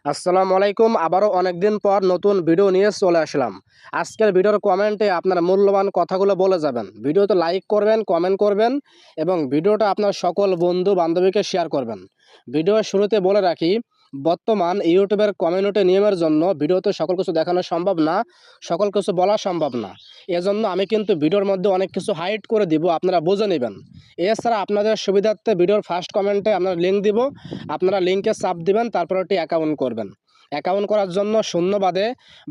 আসসালামু আলাইকুম। আবারও অনেকদিন পর নতুন ভিডিও নিয়ে চলে আসলাম। আজকের ভিডিওর কমেন্টে আপনার মূল্যবান কথাগুলো বলে যাবেন। ভিডিওতে লাইক করবেন, কমেন্ট করবেন এবং ভিডিওটা আপনার সকল বন্ধু বান্ধবীকে শেয়ার করবেন। ভিডিওর শুরুতে বলে রাখি, বর্তমান ইউটিউবের কমিউনিটি নিয়মের জন্য ভিডিওতে সকল কিছু দেখানো সম্ভব না, সকল কিছু বলা সম্ভব না। এজন্য আমি কিন্তু ভিডিওর মধ্যে অনেক কিছু হাইড করে দিব, আপনারা বুঝে নেবেন। এছাড়া আপনাদের সুবিধার্থে ভিডিওর ফার্স্ট কমেন্টে আমরা লিঙ্ক দিব, আপনারা লিঙ্কে চাপ দিবেন, তারপর একটি অ্যাকাউন্ট করবেন। অ্যাকাউন্ট করার জন্য শূন্য বাদে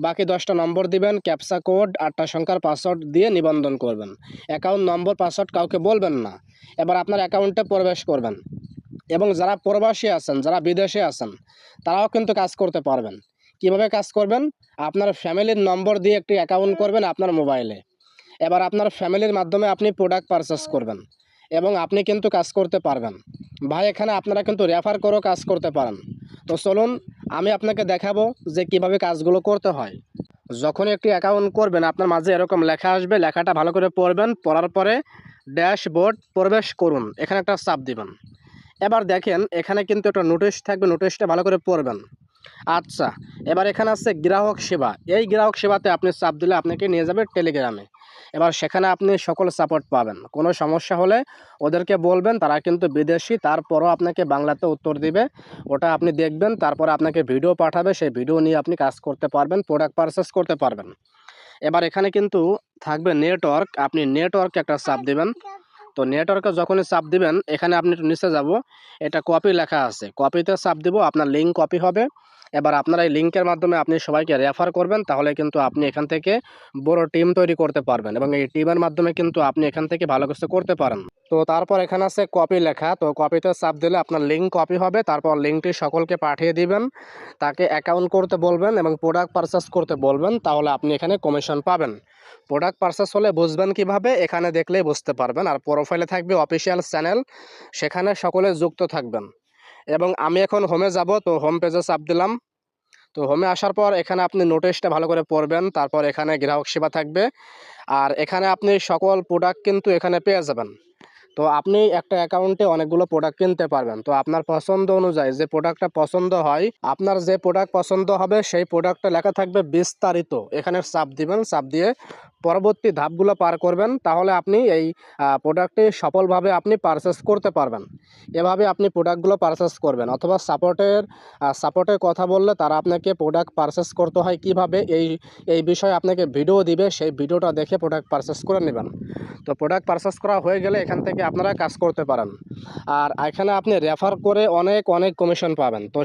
বাকি 10টা নম্বর দিবেন, ক্যাপচা কোড 8টা সংখ্যার পাসওয়ার্ড দিয়ে নিবন্ধন করবেন। অ্যাকাউন্ট নম্বর পাসওয়ার্ড কাউকে বলবেন না। এবার আপনার অ্যাকাউন্টে প্রবেশ করবেন এবং যারা প্রবাসী আছেন, যারা বিদেশে আছেন, তারাও কিন্তু কাজ করতে পারবেন। কিভাবে কাজ করবেন? আপনার ফ্যামিলির নম্বর দিয়ে একটি অ্যাকাউন্ট করবেন আপনার মোবাইলে। এবার আপনার ফ্যামিলির মাধ্যমে আপনি প্রোডাক্ট পারচেস করবেন এবং আপনি কিন্তু কাজ করতে পারবেন। ভাই, এখানে আপনারা কিন্তু রেফার করেও কাজ করতে পারেন। তো চলুন আমি আপনাকে দেখাবো যে কিভাবে কাজগুলো করতে হয়। যখন একটি অ্যাকাউন্ট করবেন আপনার মাঝে এরকম লেখা আসবে, লেখাটা ভালো করে পড়বেন, পড়ার পরে ড্যাশবোর্ড প্রবেশ করুন, এখানে একটা চাপ দিবেন। এবার দেখেন এখানে কিন্তু একটা নোটিশ থাকবে, নোটিশটা ভালো করে পড়বেন। আচ্ছা, এবার এখানে আছে গ্রাহক সেবা। এই গ্রাহক সেবাতে আপনি চাপ দিলে আপনাকে নিয়ে যাবে টেলিগ্রামে। এবার সেখানে আপনি সকল সাপোর্ট পাবেন। কোনো সমস্যা হলে ওদেরকে বলবেন, তারা কিন্তু বিদেশি, তারপরও আপনাকে বাংলাতে উত্তর দিবে। ওটা আপনি দেখবেন, তারপরে আপনাকে ভিডিও পাঠাবে, সেই ভিডিও নিয়ে আপনি কাজ করতে পারবেন, প্রোডাক্ট পারচেস করতে পারবেন। এবার এখানে কিন্তু থাকবে নেটওয়ার্ক, আপনি নেটওয়ার্কে একটা চাপ দিবেন। তো নেটওয়ার্কে যখনই চাপ দিবেন, এখানে আপনি একটু নিচে যাব, এটা কপি লেখা আছে, কপিতে চাপ দিব, আপনার লিঙ্ক কপি হবে। এবার আপনার এই লিঙ্কের মাধ্যমে আপনি সবাইকে রেফার করবেন, তাহলে কিন্তু আপনি এখান থেকে বড় টিম তৈরি করতে পারবেন এবং এই টিমের মাধ্যমে কিন্তু আপনি এখান থেকে ভালো কিছু করতে পারেন। তো তারপর এখানে আছে কপি লেখা, তো কপিতে চাপ দিলে আপনার লিঙ্ক কপি হবে, তারপর লিঙ্কটি সকলকে পাঠিয়ে দিবেন, তাকে অ্যাকাউন্ট করতে বলবেন এবং প্রোডাক্ট পারচেস করতে বলবেন, তাহলে আপনি এখানে কমিশন পাবেন। প্রোডাক্ট পারচেস হলে বুঝবেন কিভাবে? এখানে দেখলেই বুঝতে পারবেন। আর প্রোফাইলে থাকবে অফিসিয়াল চ্যানেল, সেখানে সকলে যুক্ত থাকবেন। এবং আমি এখন হোমে যাব, তো হোম পেজে চাপ দিলাম। তো হোমে আসার পর এখানে আপনি নোটিশটা ভালো করে পড়বেন, তারপর এখানে গ্রাহক সেবা থাকবে, আর এখানে আপনি সকল প্রোডাক্ট কিন্তু এখানে পেয়ে যাবেন। তো আপনি একটা অ্যাকাউন্টে অনেকগুলো প্রোডাক্ট কিনতে পারবেন। তো আপনার পছন্দ অনুযায়ী যে প্রোডাক্টটা পছন্দ হয়, আপনার যে প্রোডাক্ট পছন্দ হবে সেই প্রোডাক্টটা লেখা থাকবে বিস্তারিত, এখানে চাপ দিবেন, চাপ দিয়ে পরবর্তী ধাপগুলো পার করবেন, তাহলে আপনি এই প্রোডাক্টটি সফলভাবে আপনি পারচেস করতে পারবেন। এভাবে আপনি প্রোডাক্টগুলো পারচেস করবেন। অথবা সাপোর্টের কথা বললে তারা আপনাকে প্রোডাক্ট পারচেস করতে হয় কিভাবে, এই বিষয়ে আপনাকে ভিডিও দিবে, সেই ভিডিওটা দেখে প্রোডাক্ট পারচেস করে নেবেন। তো প্রোডাক্ট পারচেস করা হয়ে গেলে এখান থেকে আপনারা কাজ করতে পারেন। আর এখানে আপনি রেফার করে অনেক অনেক কমিশন পাবেন। তো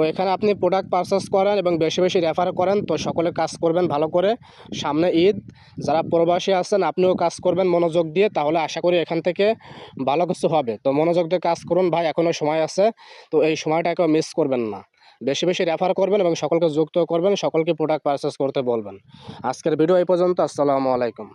এখানে আপনি প্রোডাক্ট পারচেস করেন এবং বেশি বেশি রেফার করেন, তো সকলে কাজ করবেন ভালো করে। সামনে ঈদ, যারা প্রবাসী আছেন আপনিও কাজ করবেন মনোযোগ দিয়ে, তাহলে আশা করি এখান থেকে ভালো কিছু হবে। তো মনোযোগ দিয়ে কাজ করুন ভাই, এখনও সময় আছে, তো এই সময়টাকেও মিস করবেন না। বেশি বেশি রেফার করবেন এবং সকলকে যুক্ত করবেন, সকলকে প্রোডাক্ট পারচেস করতে বলবেন। আজকের ভিডিও এই পর্যন্ত। আসসালামু আলাইকুম।